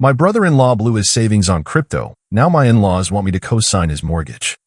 My brother-in-law blew his savings on crypto. Now my in-laws want me to co-sign his mortgage.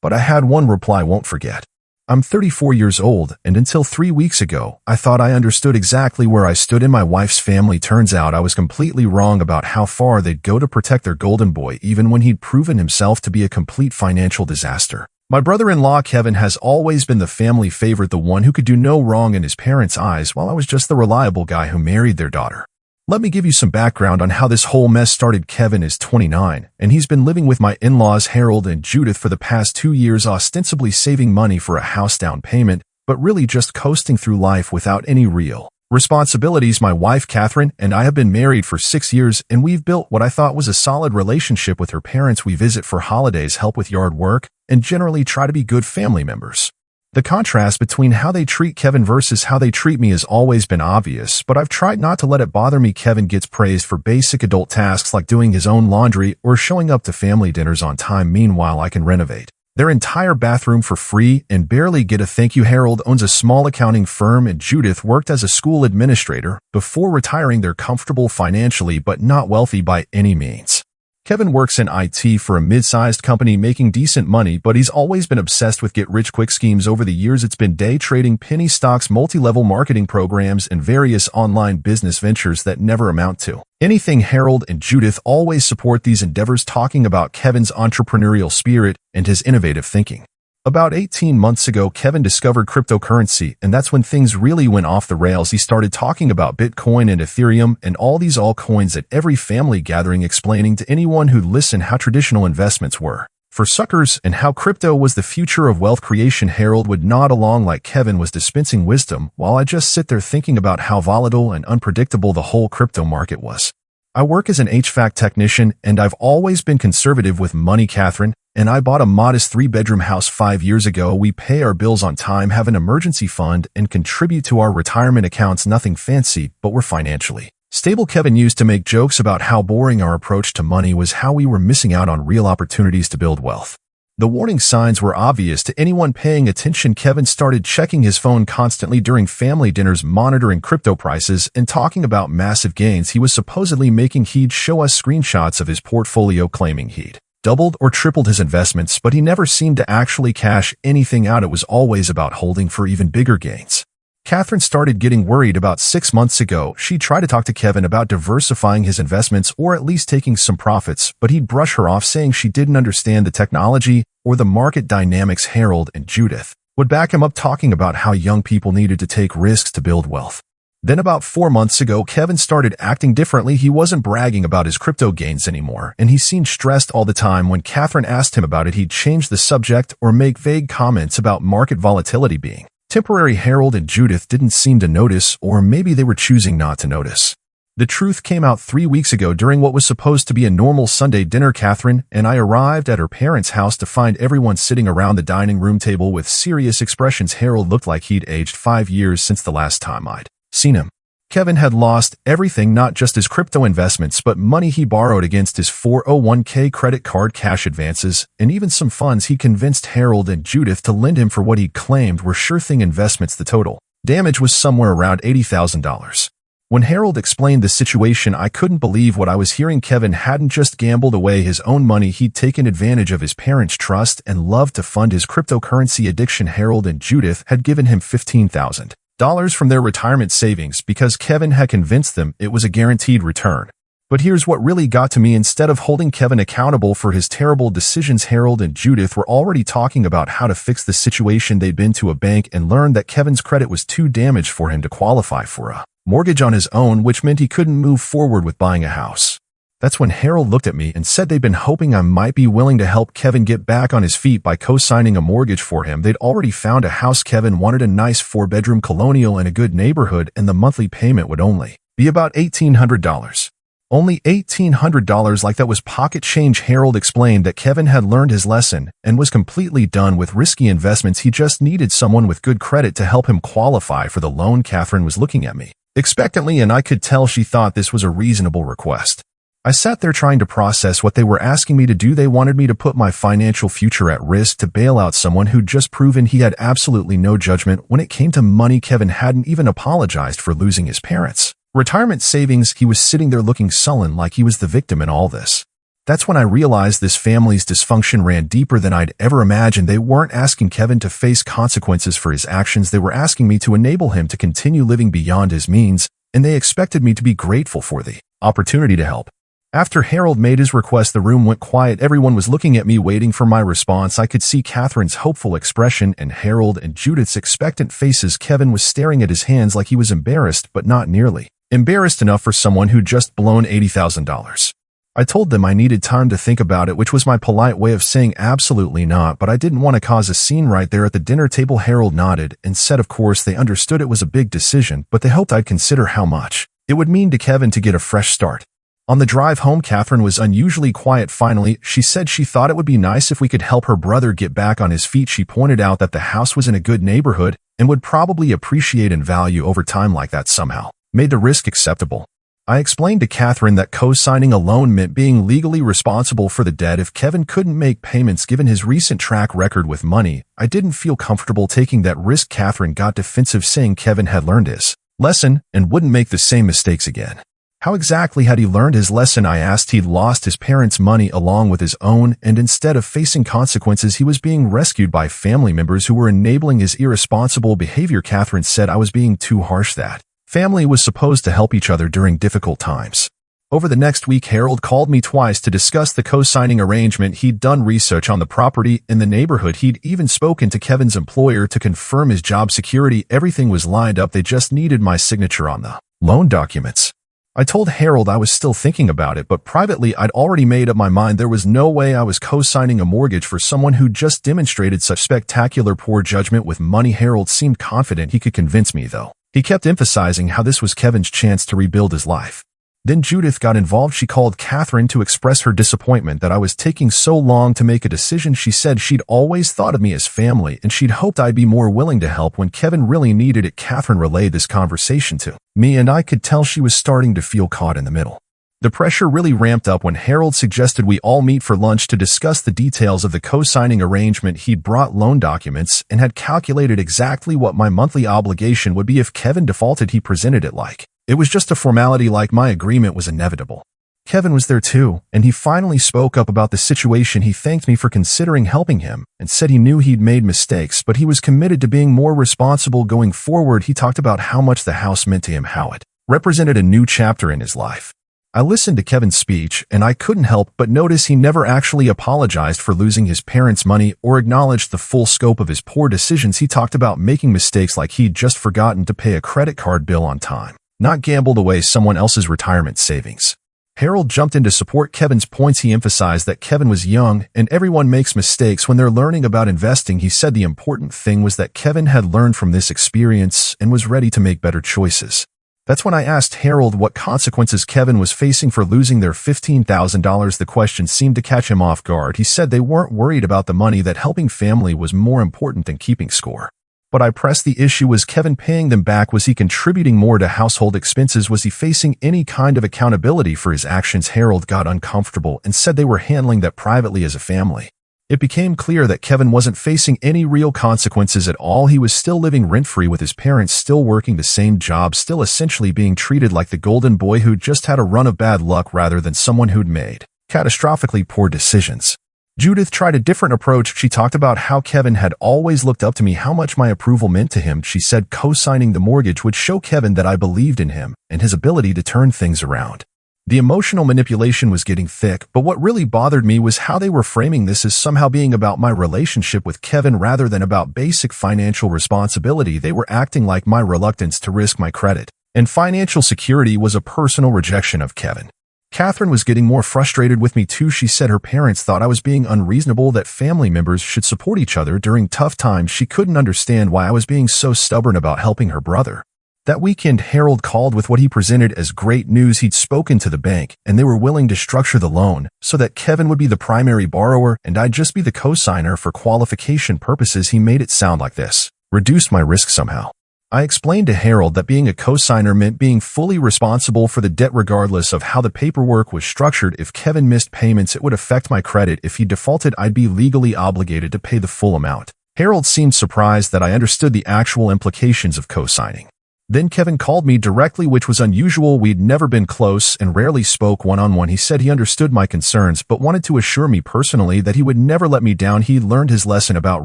But I had one reply I won't forget. I'm 34 years old, and until 3 weeks ago, I thought I understood exactly where I stood in my wife's family. Turns out I was completely wrong about how far they'd go to protect their golden boy, even when he'd proven himself to be a complete financial disaster. My brother-in-law Kevin has always been the family favorite, the one who could do no wrong in his parents' eyes, while I was just the reliable guy who married their daughter. Let me give you some background on how this whole mess started. Kevin is 29, and he's been living with my in-laws Harold and Judith for the past 2 years, ostensibly saving money for a house down payment, but really just coasting through life without any real responsibilities. My wife Catherine and I have been married for 6 years, and we've built what I thought was a solid relationship with her parents. We visit for holidays, help with yard work, and generally try to be good family members. The contrast between how they treat Kevin versus how they treat me has always been obvious, but I've tried not to let it bother me. Kevin gets praised for basic adult tasks like doing his own laundry or showing up to family dinners on time. Meanwhile, I can renovate their entire bathroom for free and barely get a thank you. Harold owns a small accounting firm, and Judith worked as a school administrator before retiring. They're comfortable financially but not wealthy by any means. Kevin works in IT for a mid-sized company making decent money, but he's always been obsessed with get-rich-quick schemes. Over the years, it's been day trading, penny stocks, multi-level marketing programs, and various online business ventures that never amount to anything. Harold and Judith always support these endeavors, talking about Kevin's entrepreneurial spirit and his innovative thinking. About 18 months ago, Kevin discovered cryptocurrency, and that's when things really went off the rails. He started talking about Bitcoin and Ethereum and all these altcoins at every family gathering, explaining to anyone who'd listen how traditional investments were for suckers and how crypto was the future of wealth creation. Harold would nod along like Kevin was dispensing wisdom, while I just sit there thinking about how volatile and unpredictable the whole crypto market was. I work as an HVAC technician, and I've always been conservative with money. Catherine and I bought a modest 3-bedroom house 5 years ago. We pay our bills on time, have an emergency fund, and contribute to our retirement accounts. Nothing fancy, but we're financially stable. Kevin used to make jokes about how boring our approach to money was, how we were missing out on real opportunities to build wealth. The warning signs were obvious to anyone paying attention. Kevin started checking his phone constantly during family dinners, monitoring crypto prices and talking about massive gains he was supposedly making. He'd show us screenshots of his portfolio, claiming he'd doubled or tripled his investments, but he never seemed to actually cash anything out. It was always about holding for even bigger gains. Catherine started getting worried about 6 months ago. She tried to talk to Kevin about diversifying his investments or at least taking some profits, but he'd brush her off, saying she didn't understand the technology or the market dynamics. Harold and Judith would back him up, talking about how young people needed to take risks to build wealth. Then about 4 months ago, Kevin started acting differently. He wasn't bragging about his crypto gains anymore, and he seemed stressed all the time. When Catherine asked him about it, he'd change the subject or make vague comments about market volatility being temporary. Harold and Judith didn't seem to notice, or maybe they were choosing not to notice. The truth came out 3 weeks ago during what was supposed to be a normal Sunday dinner. Catherine and I arrived at her parents' house to find everyone sitting around the dining room table with serious expressions. Harold looked like he'd aged 5 years since the last time I'd seen him. Kevin had lost everything, not just his crypto investments, but money he borrowed against his 401k, credit card, cash advances, and even some funds he convinced Harold and Judith to lend him for what he claimed were sure-thing investments. The total damage was somewhere around $80,000. When Harold explained the situation, I couldn't believe what I was hearing. Kevin hadn't just gambled away his own money, he'd taken advantage of his parents' trust and love to fund his cryptocurrency addiction. Harold and Judith had given him $15,000 from their retirement savings because Kevin had convinced them it was a guaranteed return. But here's what really got to me. Instead of holding Kevin accountable for his terrible decisions, Harold and Judith were already talking about how to fix the situation. They'd been to a bank and learned that Kevin's credit was too damaged for him to qualify for a mortgage on his own, which meant he couldn't move forward with buying a house. That's when Harold looked at me and said they'd been hoping I might be willing to help Kevin get back on his feet by co-signing a mortgage for him. They'd already found a house. Kevin wanted a nice 4-bedroom colonial in a good neighborhood, and the monthly payment would only be about $1,800. Only $1,800, like that was pocket change. Harold explained that Kevin had learned his lesson and was completely done with risky investments. He just needed someone with good credit to help him qualify for the loan. Catherine was looking at me expectantly, and I could tell she thought this was a reasonable request. I sat there trying to process what they were asking me to do. They wanted me to put my financial future at risk to bail out someone who'd just proven he had absolutely no judgment when it came to money. Kevin hadn't even apologized for losing his parents. Retirement savings, he was sitting there looking sullen like he was the victim in all this. That's when I realized this family's dysfunction ran deeper than I'd ever imagined. They weren't asking Kevin to face consequences for his actions. They were asking me to enable him to continue living beyond his means, and they expected me to be grateful for the opportunity to help. After Harold made his request, the room went quiet. Everyone was looking at me, waiting for my response. I could see Catherine's hopeful expression and Harold and Judith's expectant faces. Kevin was staring at his hands like he was embarrassed, but not nearly embarrassed enough for someone who'd just blown $80,000. I told them I needed time to think about it, which was my polite way of saying absolutely not, but I didn't want to cause a scene right there at the dinner table. Harold nodded and said of course they understood it was a big decision, but they hoped I'd consider how much it would mean to Kevin to get a fresh start. On the drive home, Catherine was unusually quiet. Finally, she said she thought it would be nice if we could help her brother get back on his feet. She pointed out that the house was in a good neighborhood and would probably appreciate in value over time. Like that somehow made the risk acceptable. I explained to Catherine that co-signing a loan meant being legally responsible for the debt if Kevin couldn't make payments. Given his recent track record with money, I didn't feel comfortable taking that risk. Catherine got defensive, saying Kevin had learned his lesson and wouldn't make the same mistakes again. How exactly had he learned his lesson? I asked. He'd lost his parents' money along with his own, and instead of facing consequences, he was being rescued by family members who were enabling his irresponsible behavior. Catherine said I was being too harsh. That family was supposed to help each other during difficult times. Over the next week, Harold called me twice to discuss the co-signing arrangement. He'd done research on the property in the neighborhood. He'd even spoken to Kevin's employer to confirm his job security. Everything was lined up. They just needed my signature on the loan documents. I told Harold I was still thinking about it, but privately I'd already made up my mind. There was no way I was co-signing a mortgage for someone who just demonstrated such spectacular poor judgment with money. Harold seemed confident he could convince me, though. He kept emphasizing how this was Kevin's chance to rebuild his life. Then Judith got involved. She called Catherine to express her disappointment that I was taking so long to make a decision. She said she'd always thought of me as family and she'd hoped I'd be more willing to help when Kevin really needed it. Catherine relayed this conversation to me, and I could tell she was starting to feel caught in the middle. The pressure really ramped up when Harold suggested we all meet for lunch to discuss the details of the co-signing arrangement. He'd brought loan documents and had calculated exactly what my monthly obligation would be if Kevin defaulted. He presented it like it was just a formality, like my agreement was inevitable. Kevin was there too, and he finally spoke up about the situation. He thanked me for considering helping him and said he knew he'd made mistakes, but he was committed to being more responsible going forward. He talked about how much the house meant to him, how it represented a new chapter in his life. I listened to Kevin's speech, and I couldn't help but notice he never actually apologized for losing his parents' money or acknowledged the full scope of his poor decisions. He talked about making mistakes like he'd just forgotten to pay a credit card bill on time, not gambled away someone else's retirement savings. Harold jumped in to support Kevin's points. He emphasized that Kevin was young and everyone makes mistakes when they're learning about investing. He said the important thing was that Kevin had learned from this experience and was ready to make better choices. That's when I asked Harold what consequences Kevin was facing for losing their $15,000. The question seemed to catch him off guard. He said they weren't worried about the money, that helping family was more important than keeping score. But I pressed the issue, was Kevin paying them back? Was he contributing more to household expenses? Was he facing any kind of accountability for his actions? Harold got uncomfortable and said they were handling that privately as a family. It became clear that Kevin wasn't facing any real consequences at all. He was still living rent-free with his parents, still working the same job, still essentially being treated like the golden boy who'd just had a run of bad luck rather than someone who'd made catastrophically poor decisions. Judith tried a different approach. She talked about how Kevin had always looked up to me, how much my approval meant to him. She said co-signing the mortgage would show Kevin that I believed in him and his ability to turn things around. The emotional manipulation was getting thick, but what really bothered me was how they were framing this as somehow being about my relationship with Kevin rather than about basic financial responsibility. They were acting like my reluctance to risk my credit and financial security was a personal rejection of Kevin. Catherine was getting more frustrated with me too. She said her parents thought I was being unreasonable, that family members should support each other during tough times. She couldn't understand why I was being so stubborn about helping her brother. That weekend, Harold called with what he presented as great news. He'd spoken to the bank, and they were willing to structure the loan so that Kevin would be the primary borrower and I'd just be the co-signer for qualification purposes. He made it sound like this reduced my risk somehow. I explained to Harold that being a co-signer meant being fully responsible for the debt regardless of how the paperwork was structured. If Kevin missed payments, it would affect my credit. If he defaulted, I'd be legally obligated to pay the full amount. Harold seemed surprised that I understood the actual implications of co-signing. Then Kevin called me directly, which was unusual. We'd never been close and rarely spoke one-on-one. He said he understood my concerns but wanted to assure me personally that he would never let me down. He learned his lesson about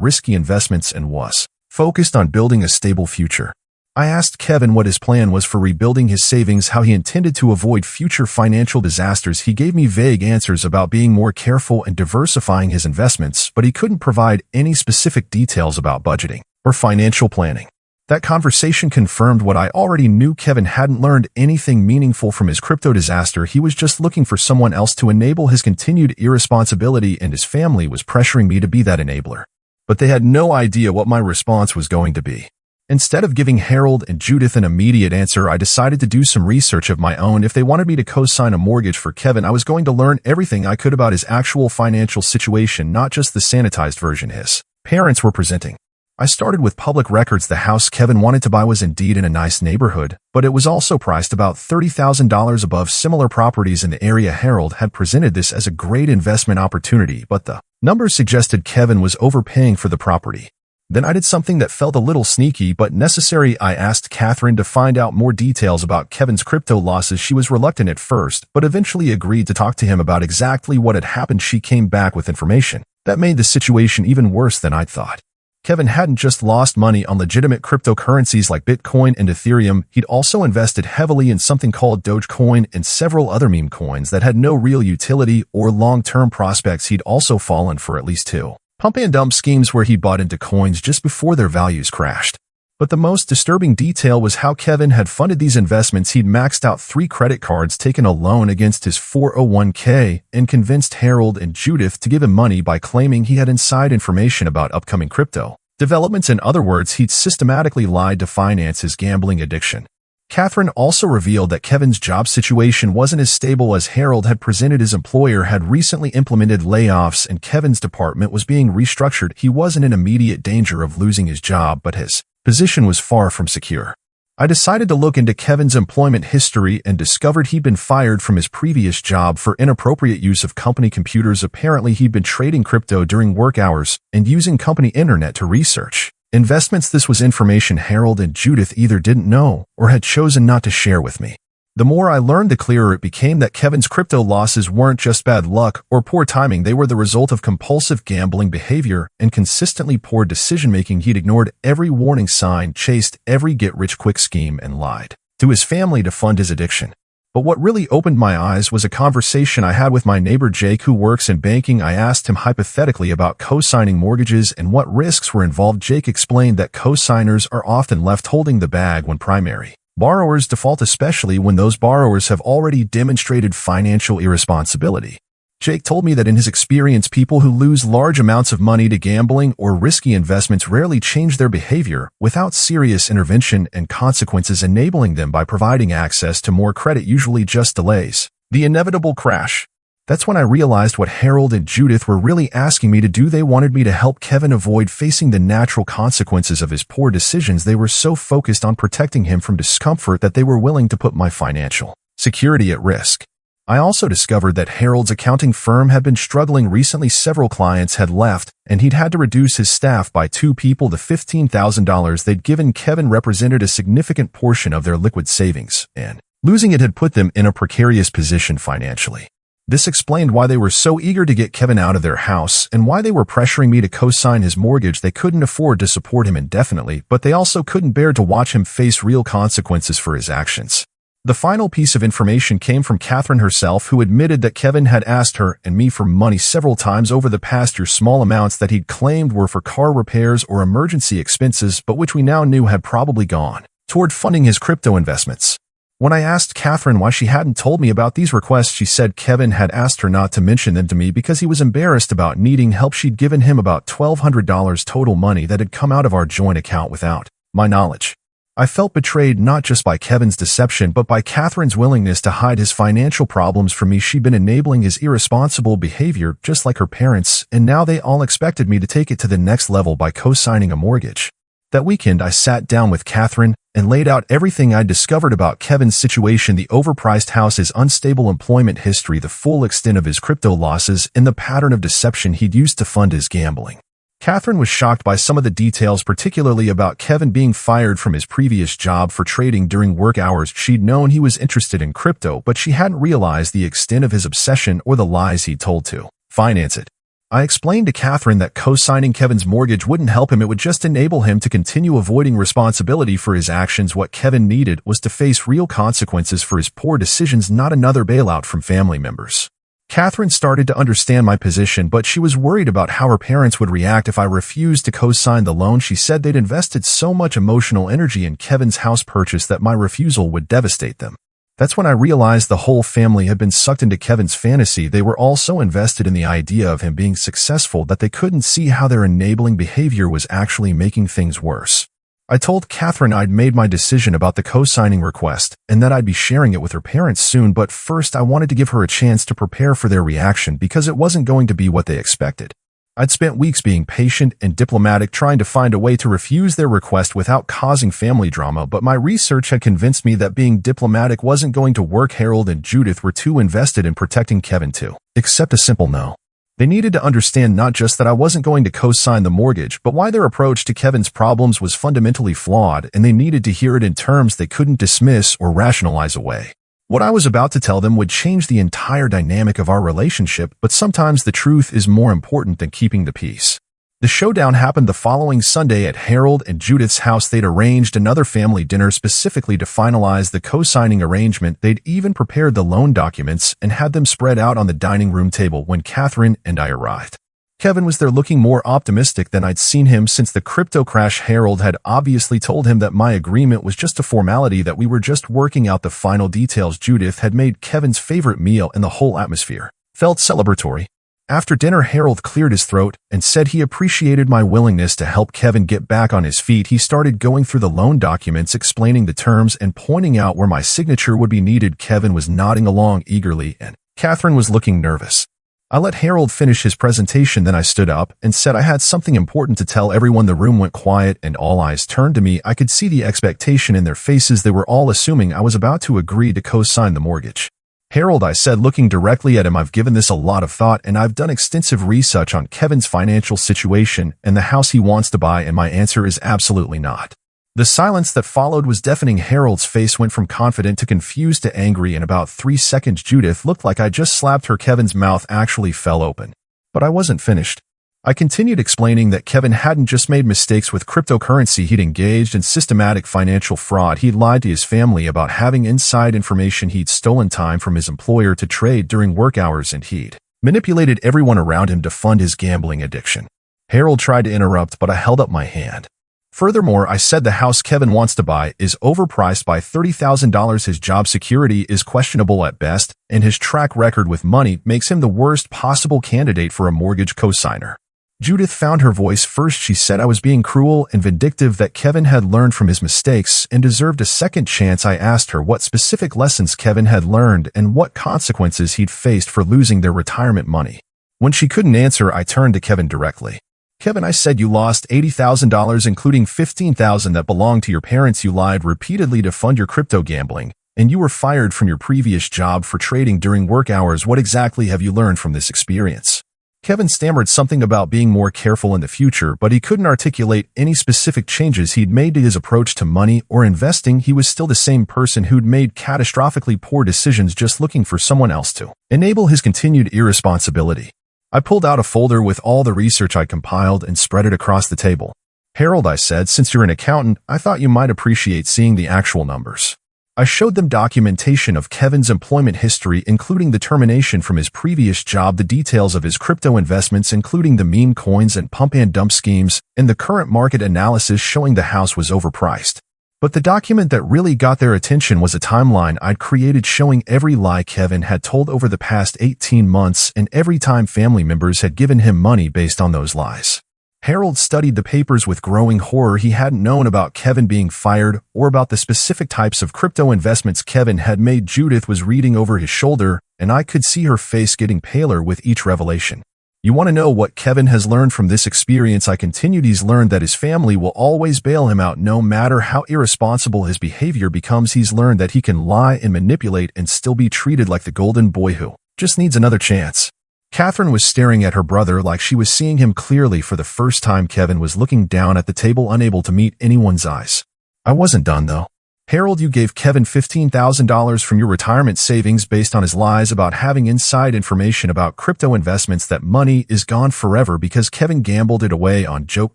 risky investments and was focused on building a stable future. I asked Kevin what his plan was for rebuilding his savings, how he intended to avoid future financial disasters. He gave me vague answers about being more careful and diversifying his investments, but he couldn't provide any specific details about budgeting or financial planning. That conversation confirmed what I already knew. Kevin hadn't learned anything meaningful from his crypto disaster. He was just looking for someone else to enable his continued irresponsibility, and his family was pressuring me to be that enabler. But they had no idea what my response was going to be. Instead of giving Harold and Judith an immediate answer, I decided to do some research of my own. If they wanted me to co-sign a mortgage for Kevin, I was going to learn everything I could about his actual financial situation, not just the sanitized version his parents were presenting. I started with public records. The house Kevin wanted to buy was indeed in a nice neighborhood, but it was also priced about $30,000 above similar properties in the area. Harold had presented this as a great investment opportunity, but the numbers suggested Kevin was overpaying for the property. Then I did something that felt a little sneaky but necessary. I asked Catherine to find out more details about Kevin's crypto losses. She was reluctant at first, but eventually agreed to talk to him about exactly what had happened. She came back with information that made the situation even worse than I'd thought. Kevin hadn't just lost money on legitimate cryptocurrencies like Bitcoin and Ethereum. He'd also invested heavily in something called Dogecoin and several other meme coins that had no real utility or long-term prospects. He'd also fallen for at least two pump and dump schemes where he bought into coins just before their values crashed. But the most disturbing detail was how Kevin had funded these investments. He'd maxed out 3 credit cards, taken a loan against his 401k, and convinced Harold and Judith to give him money by claiming he had inside information about upcoming crypto developments. In other words, he'd systematically lied to finance his gambling addiction. Catherine also revealed that Kevin's job situation wasn't as stable as Harold had presented. His employer had recently implemented layoffs and Kevin's department was being restructured. He wasn't in immediate danger of losing his job, but his position was far from secure. I decided to look into Kevin's employment history and discovered he'd been fired from his previous job for inappropriate use of company computers. Apparently, he'd been trading crypto during work hours and using company internet to research investments. This was information Harold and Judith either didn't know or had chosen not to share with me. The more I learned, the clearer it became that Kevin's crypto losses weren't just bad luck or poor timing. They were the result of compulsive gambling behavior and consistently poor decision-making. He'd ignored every warning sign, chased every get-rich-quick scheme, and lied to his family to fund his addiction. But what really opened my eyes was a conversation I had with my neighbor Jake, who works in banking. I asked him hypothetically about co-signing mortgages and what risks were involved. Jake explained that co-signers are often left holding the bag when primary borrowers default, especially when those borrowers have already demonstrated financial irresponsibility. Jake told me that in his experience, people who lose large amounts of money to gambling or risky investments rarely change their behavior without serious intervention and consequences enabling them by providing access to more credit, usually just delays the inevitable crash. That's when I realized what Harold and Judith were really asking me to do. They wanted me to help Kevin avoid facing the natural consequences of his poor decisions. They were so focused on protecting him from discomfort that they were willing to put my financial security at risk. I also discovered that Harold's accounting firm had been struggling recently. Several clients had left, and he'd had to reduce his staff by 2 people. The $15,000 they'd given Kevin represented a significant portion of their liquid savings, and losing it had put them in a precarious position financially. This explained why they were so eager to get Kevin out of their house and why they were pressuring me to co-sign his mortgage. They couldn't afford to support him indefinitely, but they also couldn't bear to watch him face real consequences for his actions. The final piece of information came from Catherine herself, who admitted that Kevin had asked her and me for money several times over the past year, small amounts that he'd claimed were for car repairs or emergency expenses, but which we now knew had probably gone toward funding his crypto investments. When I asked Catherine why she hadn't told me about these requests, she said Kevin had asked her not to mention them to me because he was embarrassed about needing help. She'd given him about $1,200 total money that had come out of our joint account without my knowledge. I felt betrayed not just by Kevin's deception but by Catherine's willingness to hide his financial problems from me. She'd been enabling his irresponsible behavior just like her parents, and now they all expected me to take it to the next level by co-signing a mortgage. That weekend, I sat down with Catherine and laid out everything I'd discovered about Kevin's situation: the overpriced house, his unstable employment history, the full extent of his crypto losses, and the pattern of deception he'd used to fund his gambling Catherine was shocked by some of the details, particularly about Kevin being fired from his previous job for trading during work hours. She'd known he was interested in crypto, but she hadn't realized the extent of his obsession or the lies he'd told to finance it. I explained to Catherine that co-signing Kevin's mortgage wouldn't help him. It would just enable him to continue avoiding responsibility for his actions. What Kevin needed was to face real consequences for his poor decisions, not another bailout from family members. Catherine started to understand my position, but she was worried about how her parents would react if I refused to co-sign the loan. She said they'd invested so much emotional energy in Kevin's house purchase that my refusal would devastate them. That's when I realized the whole family had been sucked into Kevin's fantasy. They were all so invested in the idea of him being successful that they couldn't see how their enabling behavior was actually making things worse. I told Catherine I'd made my decision about the co-signing request and that I'd be sharing it with her parents soon, but first I wanted to give her a chance to prepare for their reaction because it wasn't going to be what they expected. I'd spent weeks being patient and diplomatic, trying to find a way to refuse their request without causing family drama, but my research had convinced me that being diplomatic wasn't going to work. Harold and Judith were too invested in protecting Kevin to accept a simple no. They needed to understand not just that I wasn't going to co-sign the mortgage, but why their approach to Kevin's problems was fundamentally flawed, and they needed to hear it in terms they couldn't dismiss or rationalize away. What I was about to tell them would change the entire dynamic of our relationship, but sometimes the truth is more important than keeping the peace. The showdown happened the following Sunday at Harold and Judith's house. They'd arranged another family dinner specifically to finalize the co-signing arrangement. They'd even prepared the loan documents and had them spread out on the dining room table when Catherine and I arrived. Kevin was there looking more optimistic than I'd seen him since the crypto crash. Harold had obviously told him that my agreement was just a formality, that we were just working out the final details. Judith had made Kevin's favorite meal and the whole atmosphere felt celebratory. After dinner, Harold cleared his throat and said he appreciated my willingness to help Kevin get back on his feet. He started going through the loan documents, explaining the terms and pointing out where my signature would be needed. Kevin was nodding along eagerly and Catherine was looking nervous. I let Harold finish his presentation, then I stood up and said I had something important to tell everyone. The room went quiet and all eyes turned to me. I could see the expectation in their faces. They were all assuming I was about to agree to co-sign the mortgage. Harold, I said, looking directly at him, I've given this a lot of thought and I've done extensive research on Kevin's financial situation and the house he wants to buy, and my answer is absolutely not. The silence that followed was deafening. Harold's face went from confident to confused to angry in about 3 seconds. Judith looked like I just slapped her. Kevin's mouth actually fell open. But I wasn't finished. I continued explaining that Kevin hadn't just made mistakes with cryptocurrency, he'd engaged in systematic financial fraud. He'd lied to his family about having inside information, he'd stolen time from his employer to trade during work hours, and he'd manipulated everyone around him to fund his gambling addiction. Harold tried to interrupt, but I held up my hand. Furthermore, I said the house Kevin wants to buy is overpriced by $30,000. His job security is questionable at best, and his track record with money makes him the worst possible candidate for a mortgage cosigner. Judith found her voice first. She said I was being cruel and vindictive, that Kevin had learned from his mistakes and deserved a second chance. I asked her what specific lessons Kevin had learned and what consequences he'd faced for losing their retirement money. When she couldn't answer, I turned to Kevin directly. Kevin, I said, you lost $80,000, including $15,000 that belonged to your parents. You lied repeatedly to fund your crypto gambling, and you were fired from your previous job for trading during work hours. What exactly have you learned from this experience? Kevin stammered something about being more careful in the future, but he couldn't articulate any specific changes he'd made to his approach to money or investing. He was still the same person who'd made catastrophically poor decisions, just looking for someone else to enable his continued irresponsibility. I pulled out a folder with all the research I compiled and spread it across the table. Harold, I said, since you're an accountant, I thought you might appreciate seeing the actual numbers. I showed them documentation of Kevin's employment history, including the termination from his previous job, the details of his crypto investments, including the meme coins and pump and dump schemes, and the current market analysis showing the house was overpriced. But the document that really got their attention was a timeline I'd created showing every lie Kevin had told over the past 18 months and every time family members had given him money based on those lies. Harold studied the papers with growing horror. He hadn't known about Kevin being fired or about the specific types of crypto investments Kevin had made. Judith was reading over his shoulder, and I could see her face getting paler with each revelation. You want to know what Kevin has learned from this experience? I continued. He's learned that his family will always bail him out no matter how irresponsible his behavior becomes. He's learned that he can lie and manipulate and still be treated like the golden boy who just needs another chance. Catherine was staring at her brother like she was seeing him clearly for the first time. Kevin was looking down at the table, unable to meet anyone's eyes. I wasn't done, though. Harold, you gave Kevin $15,000 from your retirement savings based on his lies about having inside information about crypto investments. That money is gone forever because Kevin gambled it away on joke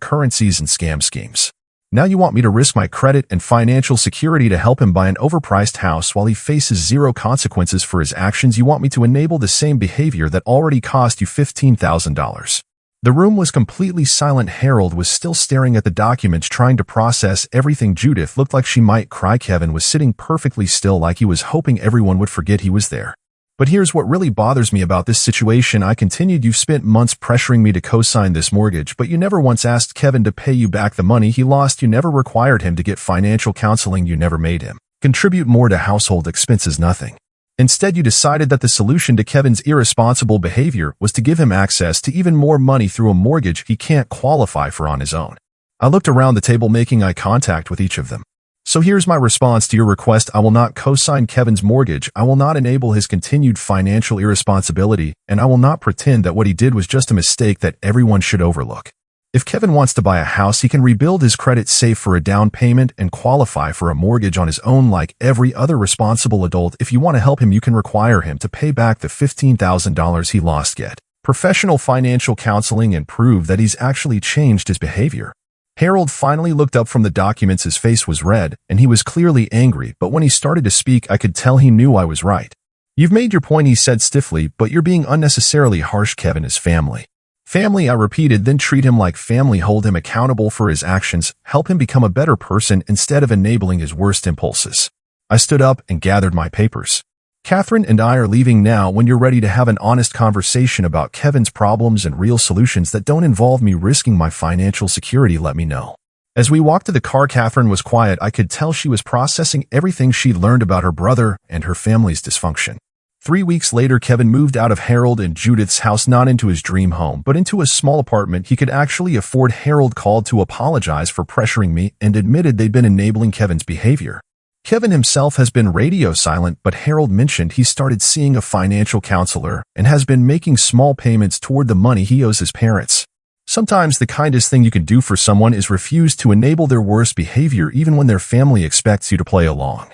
currencies and scam schemes. Now you want me to risk my credit and financial security to help him buy an overpriced house while he faces zero consequences for his actions. You want me to enable the same behavior that already cost you $15,000. The room was completely silent. Harold was still staring at the documents, trying to process everything. Judith looked like she might cry. Kevin was sitting perfectly still, like he was hoping everyone would forget he was there. But here's what really bothers me about this situation, I continued. You've spent months pressuring me to co-sign this mortgage, but you never once asked Kevin to pay you back the money he lost. You never required him to get financial counseling. You never made him contribute more to household expenses. Nothing. Instead, you decided that the solution to Kevin's irresponsible behavior was to give him access to even more money through a mortgage he can't qualify for on his own. I looked around the table, making eye contact with each of them. So here's my response to your request. I will not co-sign Kevin's mortgage. I will not enable his continued financial irresponsibility, and I will not pretend that what he did was just a mistake that everyone should overlook. If Kevin wants to buy a house, he can rebuild his credit, save for a down payment, and qualify for a mortgage on his own like every other responsible adult. If you want to help him, you can require him to pay back the $15,000 he lost, get professional financial counseling, and prove that he's actually changed his behavior. Harold finally looked up from the documents. His face was red, and he was clearly angry, but when he started to speak, I could tell he knew I was right. You've made your point, he said stiffly, but you're being unnecessarily harsh. Kevin is family. Family, I repeated, then treat him like family. Hold him accountable for his actions. Help him become a better person instead of enabling his worst impulses. I stood up and gathered my papers. Catherine and I are leaving now. When you're ready to have an honest conversation about Kevin's problems and real solutions that don't involve me risking my financial security, let me know. As we walked to the car, Catherine was quiet. I could tell she was processing everything she'd learned about her brother and her family's dysfunction. 3 weeks later, Kevin moved out of Harold and Judith's house, not into his dream home, but into a small apartment he could actually afford. Harold called to apologize for pressuring me and admitted they'd been enabling Kevin's behavior. Kevin himself has been radio silent, but Harold mentioned he started seeing a financial counselor and has been making small payments toward the money he owes his parents. Sometimes the kindest thing you can do for someone is refuse to enable their worst behavior, even when their family expects you to play along.